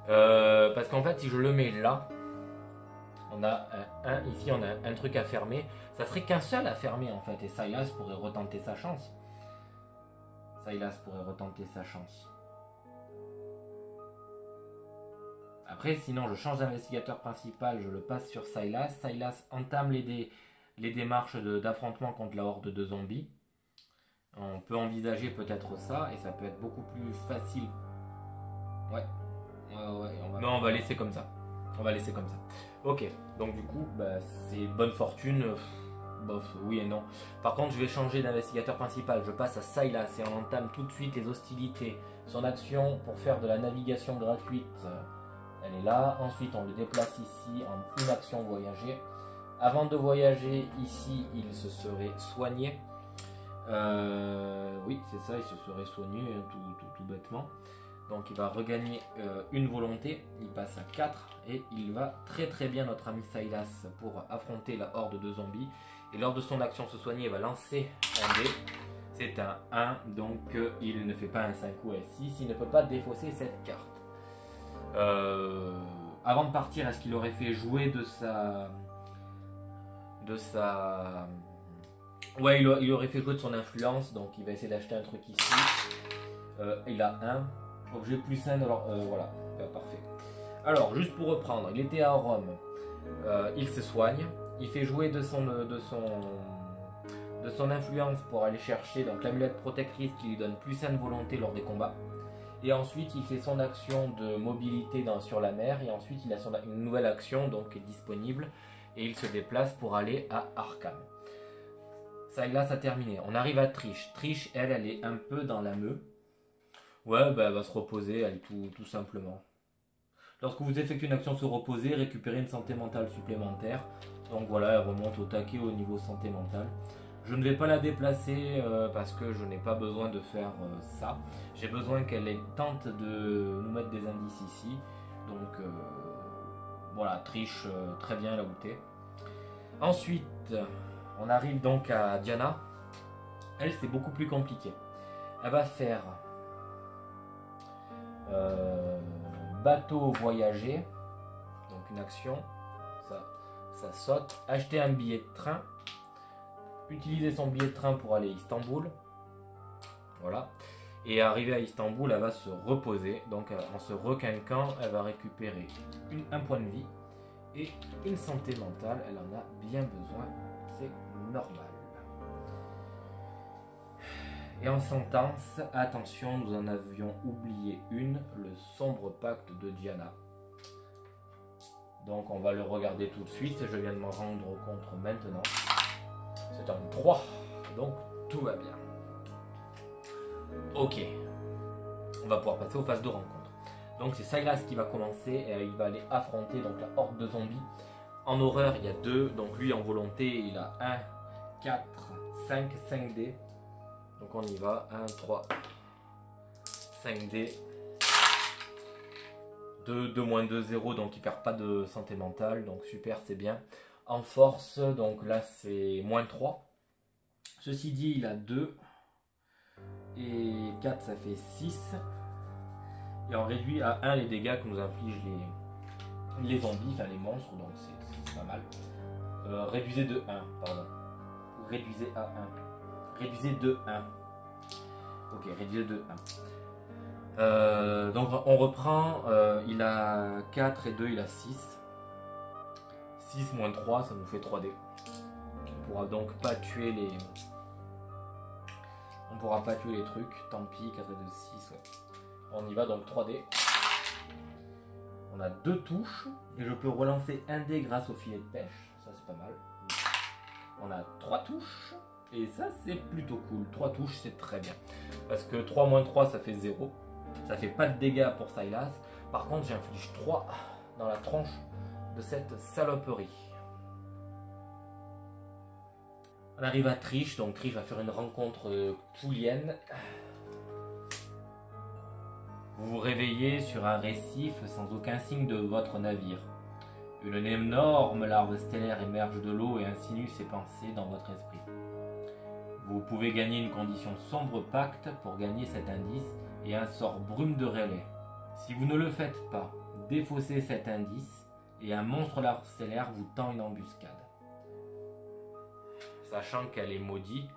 Parce qu'en fait, si je le mets là, on a ici on a un truc à fermer. Ça serait qu'un seul à fermer en fait. Et Sylas pourrait retenter sa chance. Sylas pourrait retenter sa chance. Après, sinon, je change d'investigateur principal, je le passe sur Sylas. Sylas entame les démarches d'affrontement contre la horde de zombies. On peut envisager peut-être ça, et ça peut être beaucoup plus facile. Ouais. Non, on va laisser comme ça. On va laisser comme ça. Ok, donc du coup, bah, c'est bonne fortune. Bof, oui et non. Par contre, je vais changer d'investigateur principal. Je passe à Sylas et on entame tout de suite les hostilités. Son action pour faire de la navigation gratuite. Elle est là. Ensuite, on le déplace ici en une action voyager. Avant de voyager, ici, il se serait soigné. Oui, c'est ça, il se serait soigné tout bêtement. Donc, il va regagner une volonté. Il passe à 4 et il va très bien, notre ami Sylas, pour affronter la horde de zombies. Et lors de son action se soigner, il va lancer un dé. C'est un 1, donc il ne fait pas un 5 ou un 6. Il ne peut pas défausser cette carte. Avant de partir, est-ce qu'il aurait fait jouer de sa... Ouais, il aurait fait jouer de son influence, donc il va essayer d'acheter un truc ici. Il a un objet plus 1, alors voilà, parfait. Alors, juste pour reprendre, il était à Rome, il se soigne, il fait jouer de son influence pour aller chercher donc l'amulette protectrice qui lui donne plus 1 de volonté lors des combats. Et ensuite, il fait son action de mobilité sur la mer, et ensuite il a une nouvelle action donc qui est disponible, et il se déplace pour aller à Arkham. Sylas a terminé. On arrive à Trish. Trish, elle est un peu dans la meule. Ouais, bah, elle va se reposer, elle, tout simplement. Lorsque vous effectuez une action se reposer, récupérez une santé mentale supplémentaire. Donc voilà, elle remonte au taquet au niveau santé mentale. Je ne vais pas la déplacer parce que je n'ai pas besoin de faire ça. J'ai besoin qu'elle tente de nous mettre des indices ici. Donc voilà, Trish, très bien la goûter. Ensuite, on arrive donc à Diana. Elle, c'est beaucoup plus compliqué. Elle va faire bateau voyager, donc une action, ça saute, acheter un billet de train, utiliser son billet de train pour aller à Istanbul, voilà, et arriver à Istanbul, elle va se reposer, donc en se requinquant, elle va récupérer un point de vie et une santé mentale, elle en a bien besoin, c'est normal. Et en sentence, attention, nous en avions oublié une, le sombre pacte de Diana. Donc on va le regarder tout de suite, je viens de m'en rendre compte maintenant. C'est un 3, donc tout va bien. Ok, on va pouvoir passer aux phases de rencontre. Donc c'est Sylas qui va commencer, et il va aller affronter donc, la horde de zombies. En horreur, il y a 2, donc lui en volonté, il a 1, 4, 5, 5 dés. Donc on y va, 1, 3, 5 dés, 2, 2 moins 2, 0, donc il perd pas de santé mentale, donc super, c'est bien. En force, donc là c'est moins 3. Ceci dit, il a 2 et 4, ça fait 6. Et on réduit à 1 les dégâts que nous infligent les zombies, enfin les monstres, donc c'est pas mal. Réduisez de 1, pardon. Réduisez à 1. Réduisez de 1. Ok, réduisez de 1. Donc on reprend. Il a 4 et 2, il a 6. 6 moins 3, ça nous fait 3D. On pourra donc pas tuer les... On pourra pas tuer les trucs. Tant pis, 4 et 2, 6, ouais. On y va donc 3D. On a 2 touches. Et je peux relancer un dé grâce au filet de pêche. Ça c'est pas mal. On a 3 touches. Et ça c'est plutôt cool, 3 touches c'est très bien. Parce que 3 moins 3 ça fait 0. Ça fait pas de dégâts pour Sylas. Par contre j'inflige 3 dans la tronche de cette saloperie. On arrive à Trish, donc Trish va faire une rencontre toulienne. Vous vous réveillez sur un récif sans aucun signe de votre navire. Une énorme larve stellaire émerge de l'eau et insinue ses pensées dans votre esprit. Vous pouvez gagner une condition sombre pacte pour gagner cet indice et un sort brume de relais. Si vous ne le faites pas, défaussez cet indice et un monstre larve stellaire vous tend une embuscade. Sachant qu'elle est maudite.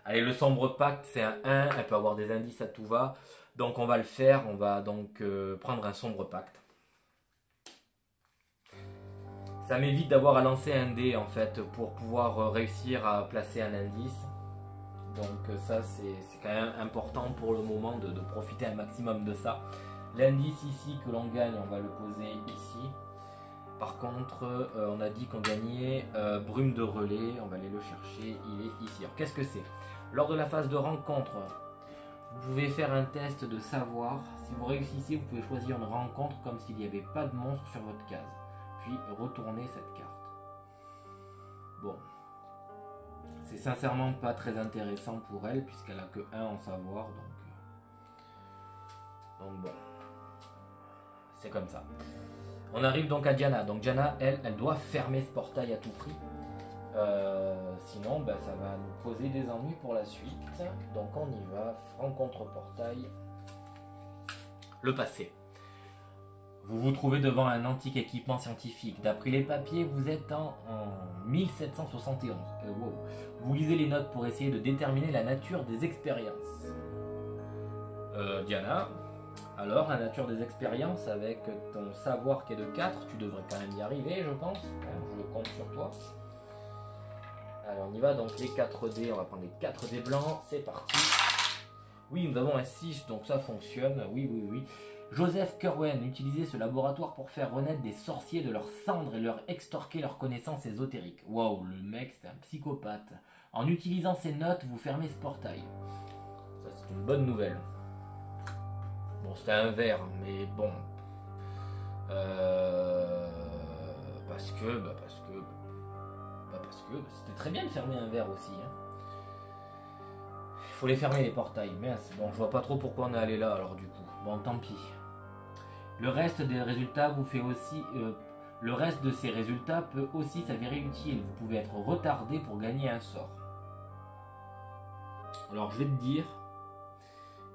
Allez, le sombre pacte c'est un 1, elle peut avoir des indices à tout va. Donc on va le faire, on va donc prendre un sombre pacte. Ça m'évite d'avoir à lancer un dé en fait pour pouvoir réussir à placer un indice. Donc ça c'est quand même important pour le moment de profiter un maximum de ça. L'indice ici que l'on gagne, on va le poser ici. Par contre, on a dit qu'on gagnait brume de relais, on va aller le chercher, il est ici. Alors qu'est-ce que c'est? Lors de la phase de rencontre, vous pouvez faire un test de savoir. Si vous réussissez, vous pouvez choisir une rencontre comme s'il n'y avait pas de monstre sur votre case. Puis retourner cette carte. Bon. C'est sincèrement pas très intéressant pour elle puisqu'elle a que 1 en savoir. Donc bon. C'est comme ça. On arrive donc à Diana. Donc Diana, elle doit fermer ce portail à tout prix. Sinon, ça va nous poser des ennuis pour la suite. Donc on y va. Rencontre portail. Le passé. Vous vous trouvez devant un antique équipement scientifique. D'après les papiers, vous êtes en 1771. Wow. Vous lisez les notes pour essayer de déterminer la nature des expériences. Diana, alors la nature des expériences, avec ton savoir qui est de 4, tu devrais quand même y arriver, je pense. Je compte sur toi. Alors on y va, donc les 4 dés, on va prendre les 4 dés blancs, c'est parti. Oui, nous avons un 6, donc ça fonctionne, oui. Joseph Kerwen, utilisez ce laboratoire pour faire renaître des sorciers de leurs cendres et leur extorquer leurs connaissances ésotériques. Waouh, le mec c'est un psychopathe. En utilisant ces notes, vous fermez ce portail. Ça c'est une bonne nouvelle. Bon, c'était un verre, mais bon. Parce que c'était très bien de fermer un verre aussi. Hein. Il faut les fermer les portails. Mais bon, je vois pas trop pourquoi on est allé là alors du coup. Bon, tant pis. Le reste des résultats vous fait aussi. Le reste de ces résultats peut aussi s'avérer utile. Vous pouvez être retardé pour gagner un sort. Alors je vais te dire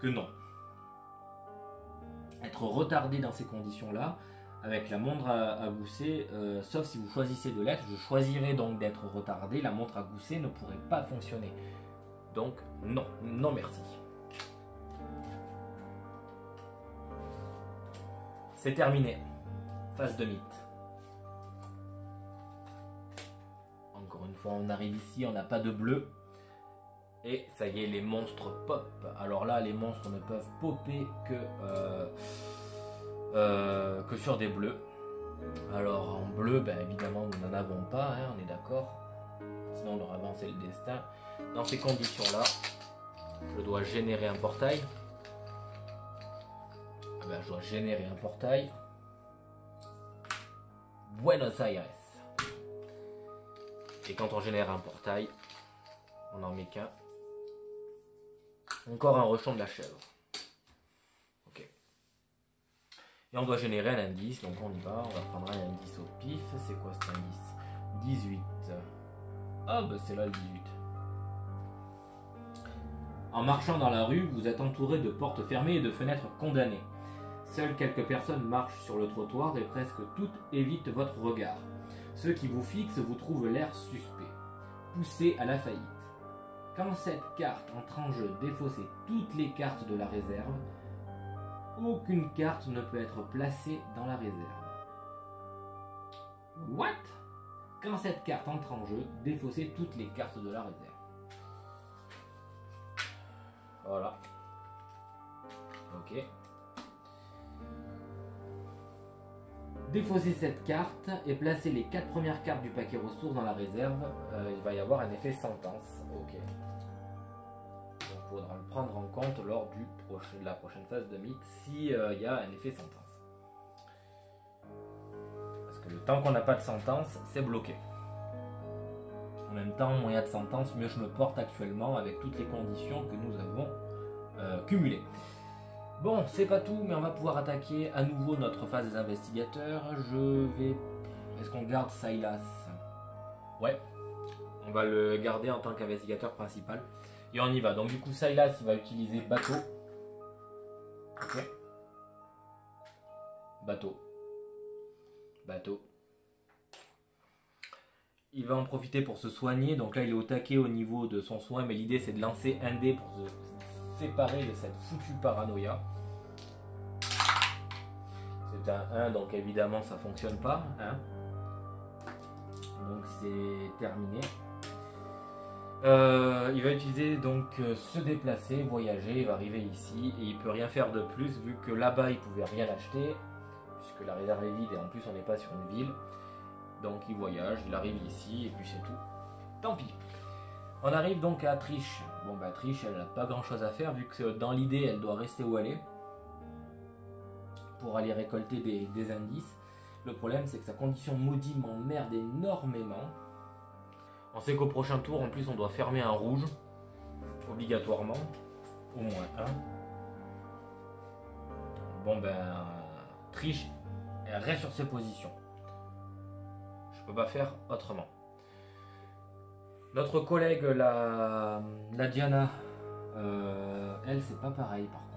que non. Être retardé dans ces conditions-là, avec la montre à gousset, sauf si vous choisissez de l'être, je choisirais donc d'être retardé, la montre à gousset ne pourrait pas fonctionner. Donc non, non merci. C'est terminé. Phase de mythe. Encore une fois, on arrive ici, on n'a pas de bleu. Et ça y est, les monstres pop. Alors là, les monstres ne peuvent popper que sur des bleus. Alors en bleu, ben, évidemment, nous n'en avons pas, hein, on est d'accord. Sinon, on aurait avancé le destin. Dans ces conditions-là, je dois générer un portail. Ah ben, je dois générer un portail. Buenos Aires. Et quand on génère un portail, on n'en met qu'un. Encore un rechon de la chèvre. Ok. Et on doit générer un indice, donc on y va. On va prendre un indice au pif. C'est quoi cet indice? 18. Ah bah c'est là le 18. En marchant dans la rue, vous êtes entouré de portes fermées et de fenêtres condamnées. Seules quelques personnes marchent sur le trottoir et presque toutes évitent votre regard. Ceux qui vous fixent vous trouvent l'air suspect, poussés à la faillite. Quand cette carte entre en jeu, défaussez toutes les cartes de la réserve. Aucune carte ne peut être placée dans la réserve. What? Quand cette carte entre en jeu, défaussez toutes les cartes de la réserve. Voilà. Ok. Défaussez cette carte et placez les 4 premières cartes du paquet ressources dans la réserve. Il va y avoir un effet sentence. Ok. Donc il faudra le prendre en compte lors de la prochaine phase de mythe s'il y a un effet sentence. Parce que le temps qu'on n'a pas de sentence, c'est bloqué. En même temps, moins il y a de sentence, mieux je me porte actuellement avec toutes les conditions que nous avons cumulées. Bon, c'est pas tout, mais on va pouvoir attaquer à nouveau notre phase des investigateurs. Est-ce qu'on garde Silas? Ouais, on va le garder en tant qu'investigateur principal. Et on y va. Donc du coup, Silas, il va utiliser bateau. Ok. Bateau. Bateau. Il va en profiter pour se soigner. Donc là, il est au taquet au niveau de son soin. Mais l'idée, c'est de lancer un dé pour se séparer de cette foutue paranoïa. C'est un 1, donc évidemment ça fonctionne pas. Hein. Donc c'est terminé. Il va utiliser donc se déplacer, voyager, il va arriver ici et il peut rien faire de plus vu que là-bas il pouvait rien acheter puisque la réserve est vide et en plus on n'est pas sur une ville. Donc il voyage, il arrive ici et puis c'est tout. Tant pis. On arrive donc à Trish. Bon bah Trish elle n'a pas grand chose à faire vu que dans l'idée elle doit rester où elle est pour aller récolter des indices. Le problème c'est que sa condition maudite m'emmerde énormément. On sait qu'au prochain tour en plus on doit fermer un rouge obligatoirement, au moins un. Bon ben Trish elle reste sur ses positions. Je peux pas faire autrement. Notre collègue, la Diana, elle, c'est pas pareil par contre.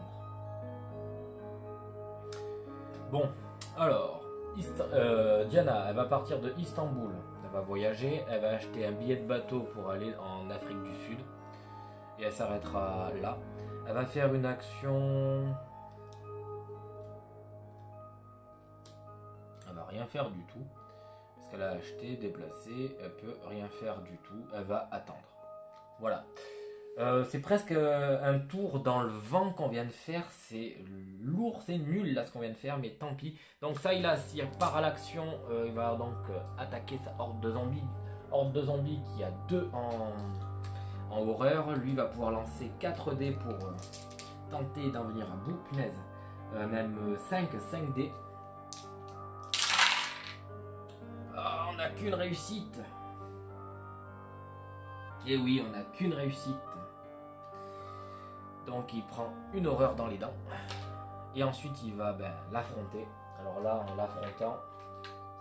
Bon, Alors, Diana, elle va partir de Istanbul. Elle va voyager, elle va acheter un billet de bateau pour aller en Afrique du Sud. Et elle s'arrêtera là. Elle va faire une action... Elle va rien faire du tout. Parce qu'elle a acheté, déplacé, elle peut rien faire du tout. Elle va attendre. Voilà. C'est presque un tour dans le vent qu'on vient de faire. C'est lourd, c'est nul là ce qu'on vient de faire, mais tant pis. Donc ça, s'il part à l'action, il va donc attaquer sa horde de zombies. Horde de zombies qui a 2 en horreur. Lui va pouvoir lancer 4 dés pour tenter d'en venir à bout. Punaise. Même 5 dés. Oh, on n'a qu'une réussite. Et oui, on n'a qu'une réussite. Donc il prend une horreur dans les dents. Et ensuite il va l'affronter. Alors là, en l'affrontant,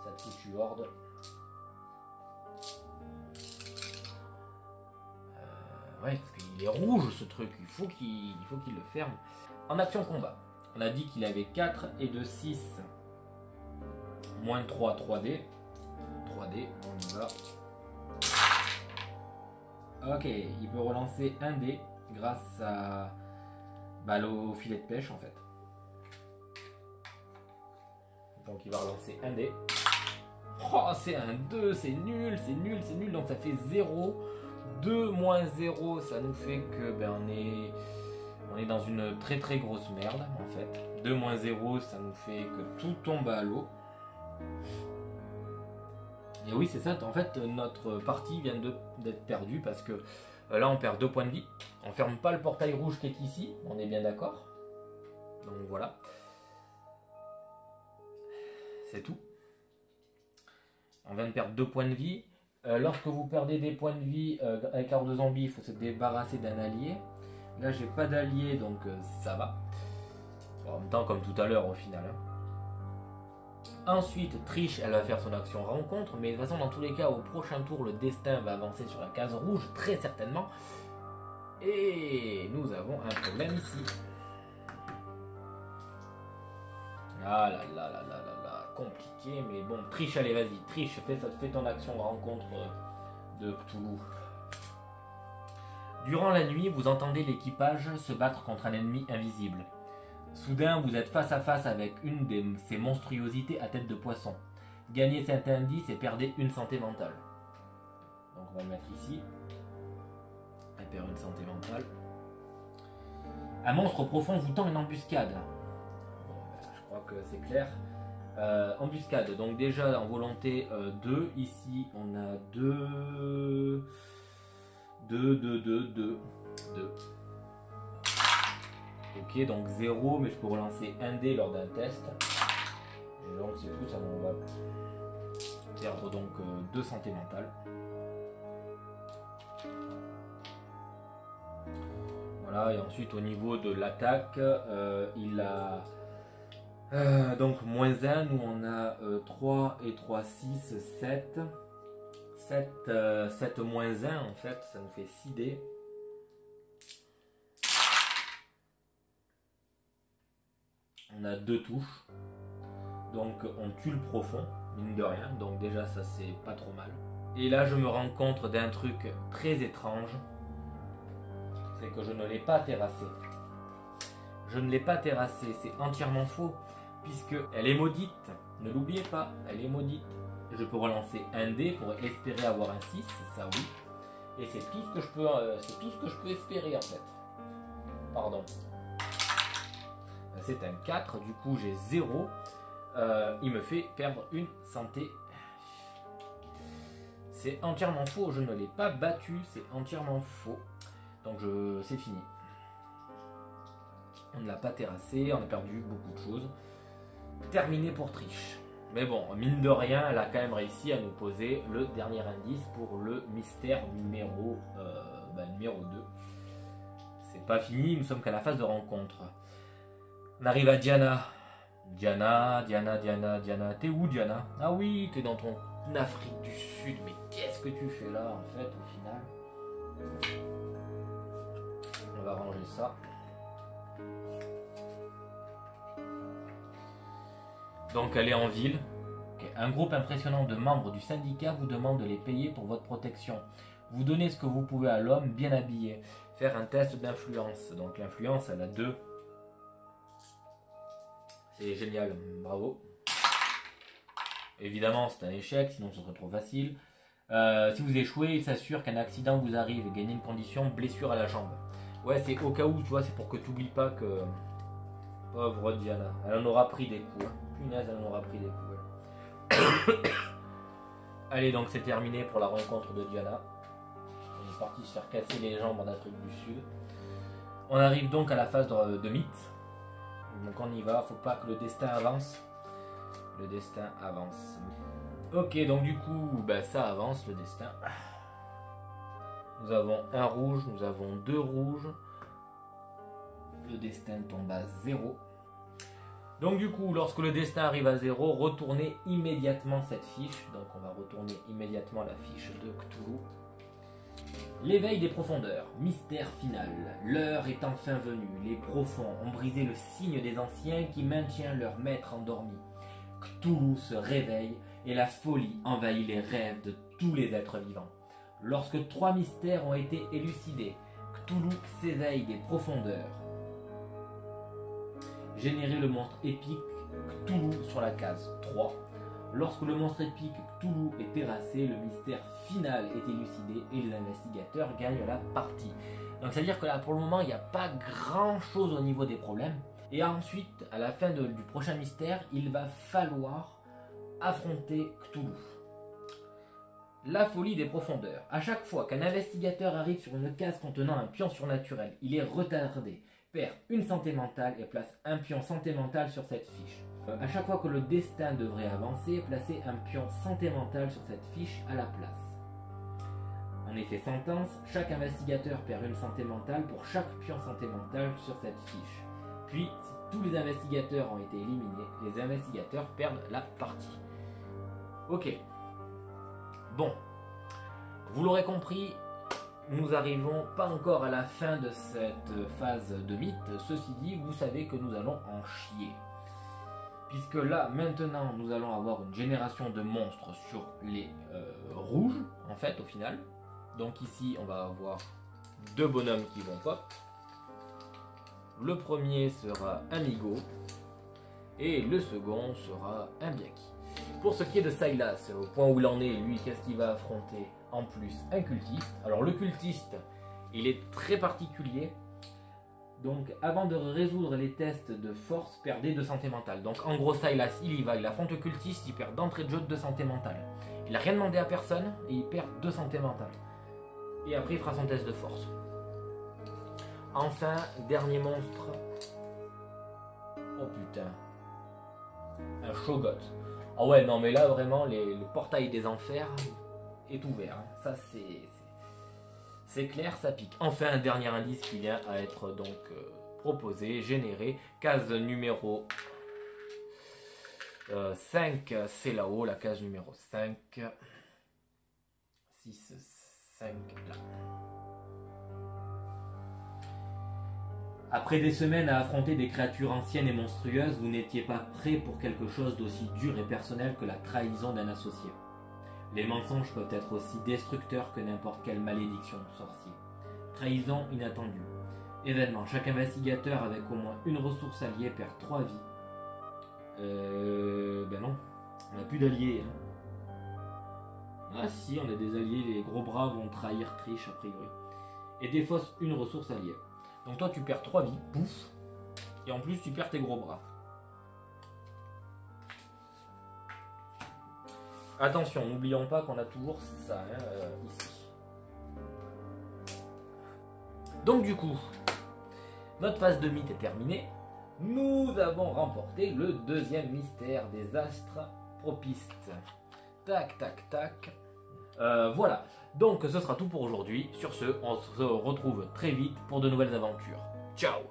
cette foutue horde. Ouais, parce qu'il est rouge ce truc. Il faut qu'il le ferme. En action combat, on a dit qu'il avait 4 et de 6. Moins 3, 3D. 3D, on y va. Ok, il peut relancer un dé grâce à au filet de pêche en fait. Donc il va relancer un dé. Oh, c'est un 2, c'est nul, c'est nul, c'est nul. Donc ça fait 0. 2 moins 0, ça nous fait que on est dans une très très grosse merde en fait. 2 moins 0, ça nous fait que tout tombe à l'eau. Et oui, c'est ça, en fait, notre partie vient d'être perdue parce que là, on perd 2 points de vie. On ferme pas le portail rouge qui est ici, on est bien d'accord. Donc voilà. C'est tout. On vient de perdre 2 points de vie. Lorsque vous perdez des points de vie avec l'horde de zombies, il faut se débarrasser d'un allié. Là, j'ai pas d'allié, donc ça va. Bon, en même temps, comme tout à l'heure au final. Hein. Ensuite, Trish, elle va faire son action rencontre, mais de toute façon, dans tous les cas, au prochain tour, le destin va avancer sur la case rouge, très certainement. Et nous avons un problème ici. Ah là là là là là là, compliqué, mais bon, Trish, allez, vas-y, Trish, fais ton action rencontre de Cthulhu. Durant la nuit, vous entendez l'équipage se battre contre un ennemi invisible. Soudain, vous êtes face à face avec une de ces monstruosités à tête de poisson. Gagnez cet indice et perdez une santé mentale. Donc on va le mettre ici. Elle perd une santé mentale. Un monstre profond vous tend une embuscade. Bon, je crois que c'est clair. Embuscade, donc déjà en volonté 2. Ici, on a 2. Ok, donc 0, mais je peux relancer un dé lors d'un test. Et donc c'est tout, ça on va perdre donc 2 santé mentale. Voilà, et ensuite au niveau de l'attaque, il a donc moins 1, nous on a 3 et 3, 6, 7. 7 moins 1 en fait, ça nous fait 6 dés. On a 2 touches, donc on tue le profond, mine de rien, donc déjà ça c'est pas trop mal. Et là je me rends compte d'un truc très étrange, c'est que je ne l'ai pas terrassé. Je ne l'ai pas terrassé, c'est entièrement faux, puisque elle est maudite, ne l'oubliez pas, elle est maudite. Je peux relancer un dé pour espérer avoir un 6, ça oui, et c'est tout ce que je peux, espérer en fait. Pardon. C'est un 4, du coup j'ai 0. Il me fait perdre une santé. C'est entièrement faux, je ne l'ai pas battu, c'est entièrement faux. Donc c'est fini. On ne l'a pas terrassé, on a perdu beaucoup de choses. Terminé pour Trish. Mais bon, mine de rien, elle a quand même réussi à nous poser le dernier indice pour le mystère numéro 2. C'est pas fini, nous sommes qu'à la phase de rencontre. On arrive à Diana. Diana. T'es où, Diana? Ah oui, t'es dans ton Afrique du Sud. Mais qu'est-ce que tu fais là, en fait, au final? On va ranger ça. Donc elle est en ville. Okay. Un groupe impressionnant de membres du syndicat vous demande de les payer pour votre protection. Vous donnez ce que vous pouvez à l'homme bien habillé. Faire un test d'influence. Donc l'influence, elle a 2. C'est génial, bravo. Évidemment, c'est un échec, sinon ce serait trop facile. Si vous échouez, il s'assure qu'un accident vous arrive. Gagnez une condition, blessure à la jambe. Ouais, c'est au cas où, tu vois, c'est pour que tu n'oublies pas que... Pauvre Diana, elle en aura pris des coups. Punaise, elle en aura pris des coups. Ouais. Allez, donc c'est terminé pour la rencontre de Diana. On est parti se faire casser les jambes en Afrique du Sud. On arrive donc à la phase de mythe. Donc on y va, faut pas que le destin avance. Le destin avance. Ok, donc du coup, ben, ça avance le destin. Nous avons un rouge, nous avons 2 rouges. Le destin tombe à 0. Donc du coup, lorsque le destin arrive à 0, retournez immédiatement cette fiche. Donc on va retourner immédiatement la fiche de Cthulhu. L'éveil des profondeurs, mystère final. L'heure est enfin venue. Les profonds ont brisé le signe des anciens qui maintient leur maître endormi. Cthulhu se réveille et la folie envahit les rêves de tous les êtres vivants. Lorsque 3 mystères ont été élucidés, Cthulhu s'éveille des profondeurs. Générer le monstre épique Cthulhu sur la case 3. Lorsque le monstre épique Cthulhu est terrassé, le mystère final est élucidé et les investigateurs gagnent la partie. Donc ça veut dire que là pour le moment il n'y a pas grand chose au niveau des problèmes. Et ensuite, à la fin du prochain mystère, il va falloir affronter Cthulhu. La folie des profondeurs. À chaque fois qu'un investigateur arrive sur une case contenant un pion surnaturel, il est retardé, perd une santé mentale et place un pion santé mentale sur cette fiche. À chaque fois que le destin devrait avancer, placez un pion santé mentale sur cette fiche à la place. En effet sentence, chaque investigateur perd une santé mentale pour chaque pion santé mentale sur cette fiche. Puis, si tous les investigateurs ont été éliminés, les investigateurs perdent la partie. Ok. Bon. Vous l'aurez compris, nous n'arrivons pas encore à la fin de cette phase de mythe. Ceci dit, vous savez que nous allons en chier. Puisque là, maintenant, nous allons avoir une génération de monstres sur les rouges, en fait, au final. Donc ici, on va avoir 2 bonhommes qui vont pop. Le premier sera un Migo et le second sera un Biaki. Pour ce qui est de Silas, au point où il en est, lui, qu'est-ce qu'il va affronter? En plus, un cultiste. Alors le cultiste, il est très particulier. Donc avant de résoudre les tests de force, perdez de santé mentale. Donc en gros, Silas, il y va, il affronte le cultiste, il perd d'entrée de jeu de santé mentale. Il n'a rien demandé à personne et il perd 2 santé mentale. Et après, il fera son test de force. Enfin, dernier monstre. Oh putain. Un Shogot. Ah ouais, non mais là vraiment, le portail des enfers est ouvert. Hein. Ça c'est clair, ça pique. Enfin, un dernier indice qui vient à être donc proposé, généré. Case numéro 5, c'est là-haut, la case numéro 5. 6, 5, là. Après des semaines à affronter des créatures anciennes et monstrueuses, vous n'étiez pas prêt pour quelque chose d'aussi dur et personnel que la trahison d'un associé. Les mensonges peuvent être aussi destructeurs que n'importe quelle malédiction de sorcier. Trahison inattendue. Événement, chaque investigateur avec au moins une ressource alliée perd 3 vies. Ben non, on n'a plus d'alliés. Hein. Ah si, on a des alliés, les gros bras vont trahir Trish a priori. Et défausse une ressource alliée. Donc toi tu perds 3 vies, pouf, et en plus tu perds tes gros bras. Attention, n'oublions pas qu'on a toujours ça ici. Donc du coup, notre phase de mythe est terminée. Nous avons remporté le 2e mystère des astres propistes. Tac, tac, tac. Voilà, donc ce sera tout pour aujourd'hui. Sur ce, on se retrouve très vite pour de nouvelles aventures. Ciao!